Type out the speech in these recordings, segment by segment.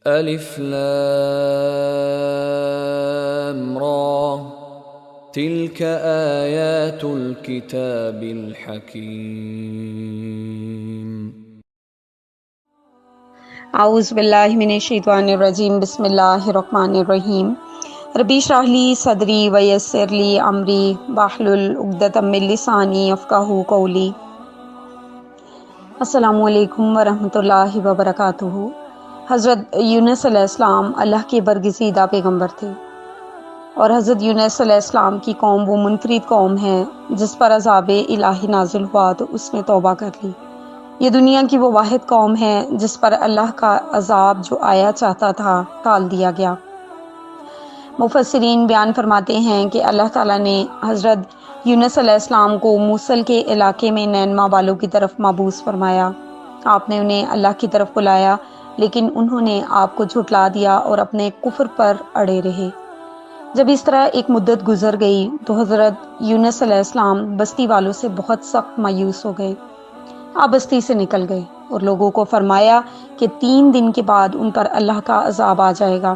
الف لام را تلك آیات الکتاب الحکیم۔ اعوذ باللہ من الشیطان الرجیم، بسم اللہ الرحمن الرحیم۔ ربی اشرح لی صدری ویسر لی امری واحلل عقدۃ من لسانی یفقہوا قولی۔ السلام علیکم ورحمۃ اللہ وبرکاتہ۔ حضرت یونس علیہ السلام اللہ کے برگزیدہ پیغمبر تھے، اور حضرت یونس علیہ السلام کی قوم وہ منفرد قوم ہے جس پر عذاب الہی نازل ہوا تو اس نے توبہ کر لی۔ یہ دنیا کی وہ واحد قوم ہے جس پر اللہ کا عذاب جو آیا چاہتا تھا ٹال دیا گیا۔ مفسرین بیان فرماتے ہیں کہ اللہ تعالیٰ نے حضرت یونس علیہ السلام کو موصل کے علاقے میں نینوا والوں کی طرف مبعوث فرمایا۔ آپ نے انہیں اللہ کی طرف بلایا، لیکن انہوں نے آپ کو جھٹلا دیا اور اپنے کفر پر اڑے رہے۔ جب اس طرح ایک مدت گزر گئی تو حضرت یونس علیہ السلام بستی والوں سے بہت سخت مایوس ہو گئے۔ آپ بستی سے نکل گئے اور لوگوں کو فرمایا کہ 3 دن کے بعد ان پر اللہ کا عذاب آ جائے گا۔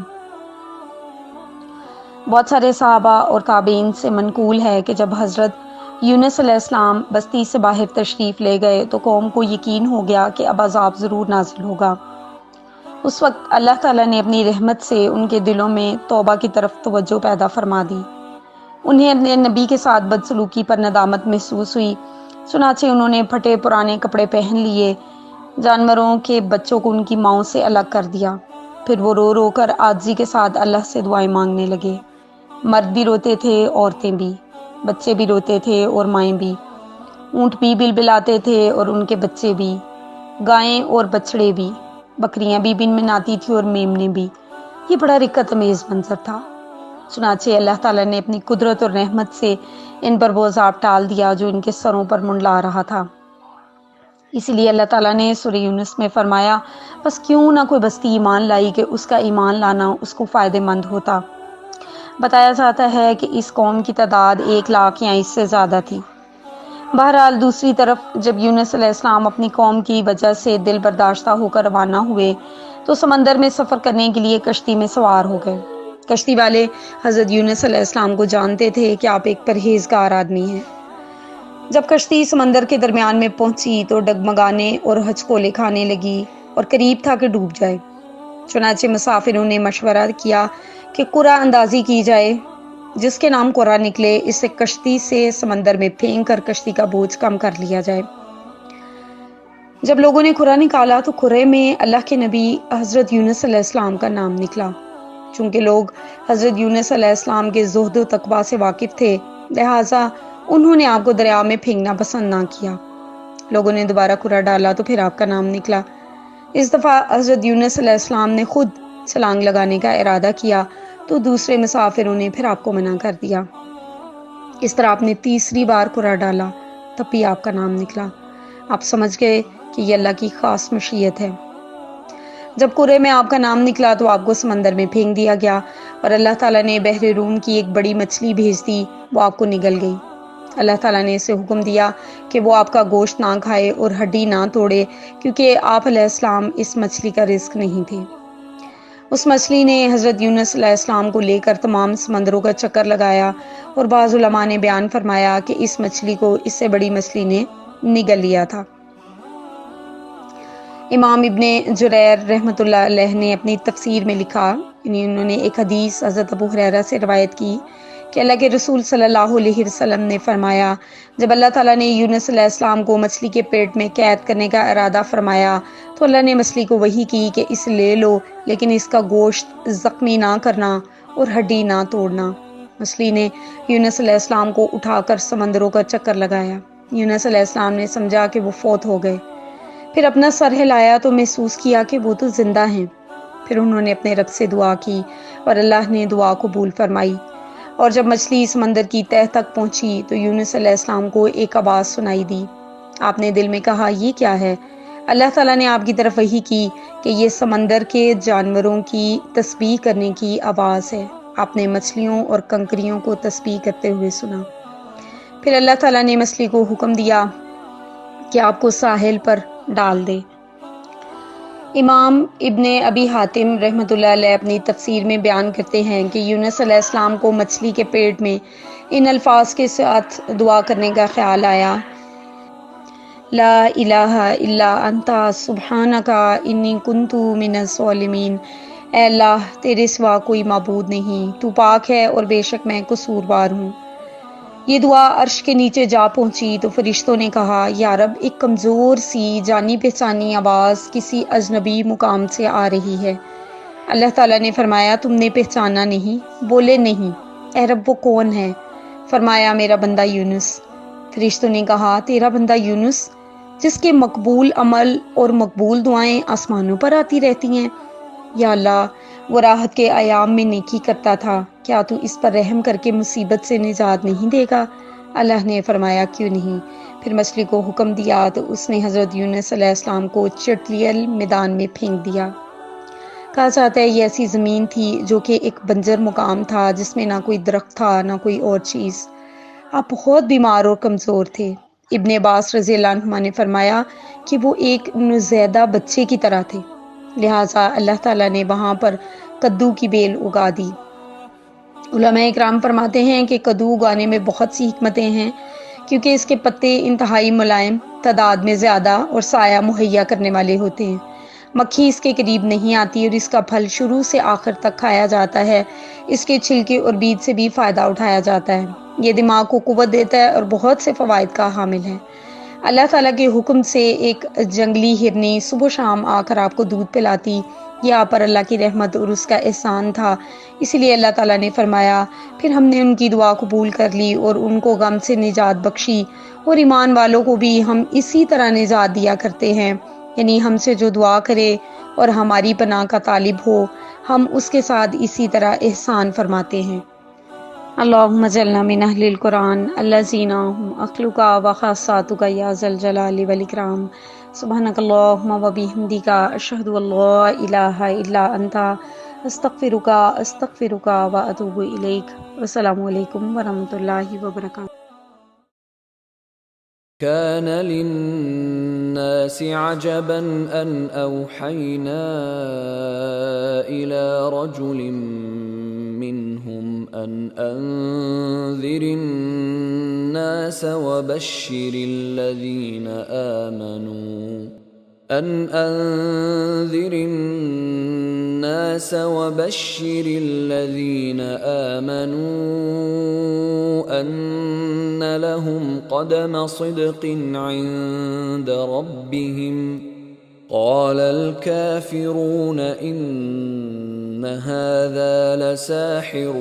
بہت سارے صحابہ اور تابعین سے منقول ہے کہ جب حضرت یونس علیہ السلام بستی سے باہر تشریف لے گئے تو قوم کو یقین ہو گیا کہ اب عذاب ضرور نازل ہوگا۔ اس وقت اللہ تعالیٰ نے اپنی رحمت سے ان کے دلوں میں توبہ کی طرف توجہ پیدا فرما دی۔ انہیں اپنے نبی کے ساتھ بدسلوکی پر ندامت محسوس ہوئی، چنانچہ انہوں نے پھٹے پرانے کپڑے پہن لیے، جانوروں کے بچوں کو ان کی ماؤں سے الگ کر دیا۔ پھر وہ رو رو کر عاجزی کے ساتھ اللہ سے دعائیں مانگنے لگے۔ مرد بھی روتے تھے، عورتیں بھی، بچے بھی روتے تھے اور مائیں بھی، اونٹ بھی بلبلاتے تھے اور ان کے بچے بھی، گائیں اور بچڑے بھی، بکریاں بھی بنبناتی تھیں اور میمنیں بھی۔ یہ بڑا رقت امیز منظر تھا۔ چنانچہ اللہ تعالیٰ نے اپنی قدرت اور رحمت سے ان پر وہ عذاب ٹال دیا جو ان کے سروں پر منڈلا رہا تھا۔ اسی لیے اللہ تعالیٰ نے سورہ یونس میں فرمایا، بس کیوں نہ کوئی بستی ایمان لائی کہ اس کا ایمان لانا اس کو فائدہ مند ہوتا۔ بتایا جاتا ہے کہ اس قوم کی تعداد 1 لاکھ یا اس سے زیادہ تھی۔ بہرحال دوسری طرف جب یونس علیہ السلام اپنی قوم کی وجہ سے دل برداشتہ ہو کر روانہ ہوئے تو سمندر میں سفر کرنے کے لیے کشتی میں سوار ہو گئے۔ کشتی والے حضرت یونس علیہ السلام کو جانتے تھے کہ آپ ایک پرہیزگار آدمی ہیں۔ جب کشتی سمندر کے درمیان میں پہنچی تو ڈگمگانے اور ہچکولے کھانے لگی اور قریب تھا کہ ڈوب جائے۔ چنانچہ مسافروں نے مشورہ کیا کہ قرعہ اندازی کی جائے، جس کے نام قرعہ نکلے اسے کشتی سے سمندر میں پھینک کر کشتی کا بوجھ کم کر لیا جائے۔ جب لوگوں نے قرعہ نکالا تو قرعے میں اللہ کے نبی حضرت یونس علیہ السلام کا نام نکلا۔ چونکہ لوگ حضرت یونس علیہ السلام کے زہد و تقویٰ سے واقف تھے، لہٰذا انہوں نے آپ کو دریا میں پھینکنا پسند نہ کیا۔ لوگوں نے دوبارہ قرعہ ڈالا تو پھر آپ کا نام نکلا۔ اس دفعہ حضرت یونس علیہ السلام نے خود چھلانگ لگانے کا ارادہ کیا تو دوسرے مسافروں نے پھر آپ کو منع کر دیا۔ اس طرح آپ نے تیسری بار قرعہ ڈالا، تب بھی آپ کا نام نکلا۔ آپ سمجھ گئے کہ یہ اللہ کی خاص مشیت ہے۔ جب قرعے میں آپ کا نام نکلا تو آپ کو سمندر میں پھینک دیا گیا اور اللہ تعالیٰ نے بحر روم کی ایک بڑی مچھلی بھیج دی، وہ آپ کو نگل گئی۔ اللہ تعالیٰ نے اسے حکم دیا کہ وہ آپ کا گوشت نہ کھائے اور ہڈی نہ توڑے، کیونکہ آپ علیہ السلام اس مچھلی کا رزق نہیں تھے۔ اس مچھلی نے حضرت یونس علیہ السلام کو لے کر تمام سمندروں کا چکر لگایا، اور بعض علماء نے بیان فرمایا کہ اس مچھلی کو اس سے بڑی مچھلی نے نگل لیا تھا۔ امام ابن جریر رحمۃ اللہ علیہ نے اپنی تفسیر میں لکھا، یعنی انہوں نے ایک حدیث حضرت ابو ہریرہ سے روایت کی کہ اللہ کے رسول صلی اللہ علیہ وسلم نے فرمایا، جب اللہ تعالیٰ نے یونس علیہ السلام کو مچھلی کے پیٹ میں قید کرنے کا ارادہ فرمایا تو اللہ نے مچھلی کو وحی کی کہ اسے لے لو، لیکن اس کا گوشت زخمی نہ کرنا اور ہڈی نہ توڑنا۔ مچھلی نے یونس علیہ السلام کو اٹھا کر سمندروں کا چکر لگایا۔ یونس علیہ السلام نے سمجھا کہ وہ فوت ہو گئے، پھر اپنا سر ہلایا تو محسوس کیا کہ وہ تو زندہ ہیں۔ پھر انہوں نے اپنے رب سے دعا کی اور اللہ نے دعا قبول فرمائی، اور جب مچھلی سمندر کی تہہ تک پہنچی تو یونس علیہ السلام کو ایک آواز سنائی دی۔ آپ نے دل میں کہا، یہ کیا ہے؟ اللہ تعالیٰ نے آپ کی طرف وحی کی کہ یہ سمندر کے جانوروں کی تسبیح کرنے کی آواز ہے۔ آپ نے مچھلیوں اور کنکریوں کو تسبیح کرتے ہوئے سنا۔ پھر اللہ تعالیٰ نے مچھلی کو حکم دیا کہ آپ کو ساحل پر ڈال دے۔ امام ابن ابی حاتم رحمۃ اللہ علیہ اپنی تفسیر میں بیان کرتے ہیں کہ یونس علیہ السلام کو مچھلی کے پیٹ میں ان الفاظ کے ساتھ دعا کرنے کا خیال آیا: لا الہ الا انت سبحانک انی کنت من الظالمین۔ اے اللہ، تیرے سوا کوئی معبود نہیں، تو پاک ہے اور بے شک میں قصوروار ہوں۔ یہ دعا عرش کے نیچے جا پہنچی تو فرشتوں نے کہا: یا رب، ایک کمزور سی جانی پہچانی آواز کسی اجنبی مقام سے آ رہی ہے۔ اللہ تعالیٰ نے فرمایا: تم نے پہچانا نہیں؟ بولے: نہیں۔ اے رب، وہ کون ہے؟ فرمایا: میرا بندہ یونس۔ فرشتوں نے کہا: تیرا بندہ یونس، جس کے مقبول عمل اور مقبول دعائیں آسمانوں پر آتی رہتی ہیں؟ یا اللہ، وہ راحت کے ایام میں نیکی کرتا تھا، کیا تو اس پر رحم کر کے مصیبت سے نجات نہیں دے گا؟ اللہ نے فرمایا: کیوں نہیں۔ پھر مچھلی کو حکم دیا تو اس نے حضرت یونس علیہ السلام کو چٹلیل میدان میں پھینک دیا۔ کہا جاتا ہے یہ ایسی زمین تھی جو کہ ایک بنجر مقام تھا، جس میں نہ کوئی درخت تھا نہ کوئی اور چیز۔ آپ بہت بیمار اور کمزور تھے۔ ابن عباس رضی اللہ عنہما نے فرمایا کہ وہ ایک نوزائیدہ بچے کی طرح تھے، لہٰذا اللہ تعالیٰ نے وہاں پر کدو کی بیل اگا دی۔ علماء اکرام فرماتے ہیں کہ کدو اگانے میں بہت سی حکمتیں ہیں، کیونکہ اس کے پتے انتہائی ملائم، تعداد میں زیادہ اور سایہ مہیا کرنے والے ہوتے ہیں۔ مکھی اس کے قریب نہیں آتی اور اس کا پھل شروع سے آخر تک کھایا جاتا ہے۔ اس کے چھلکے اور بیج سے بھی فائدہ اٹھایا جاتا ہے۔ یہ دماغ کو قوت دیتا ہے اور بہت سے فوائد کا حامل ہے۔ اللہ تعالیٰ کے حکم سے ایک جنگلی ہرنی صبح و شام آ کر آپ کو دودھ پلاتی، یہ آپ پر اللہ کی رحمت اور اس کا احسان تھا۔ اسی لیے اللہ تعالیٰ نے فرمایا: پھر ہم نے ان کی دعا قبول کر لی اور ان کو غم سے نجات بخشی، اور ایمان والوں کو بھی ہم اسی طرح نجات دیا کرتے ہیں، یعنی ہم سے جو دعا کرے اور ہماری پناہ کا طالب ہو، ہم اس کے ساتھ اسی طرح احسان فرماتے ہیں۔ اللہم اجعلنا من اہل القرآن الذین هم اہلک و خاصتک یا ذا الجلال والاکرام۔ سبحانک اللہم و بحمدک، اشہد ان لا الہ الا انت، استغفرک و اتوب الیک۔ السلام علیکم ورحمۃ اللہ وبرکاتہ۔ كان للناس عجبا أن أوحينا إلى رجل منهم أن أنذر الناس وبشر الذين آمنوا أن لهم قدم صدق عند ربهم قال الكافرون إن هذا لساحر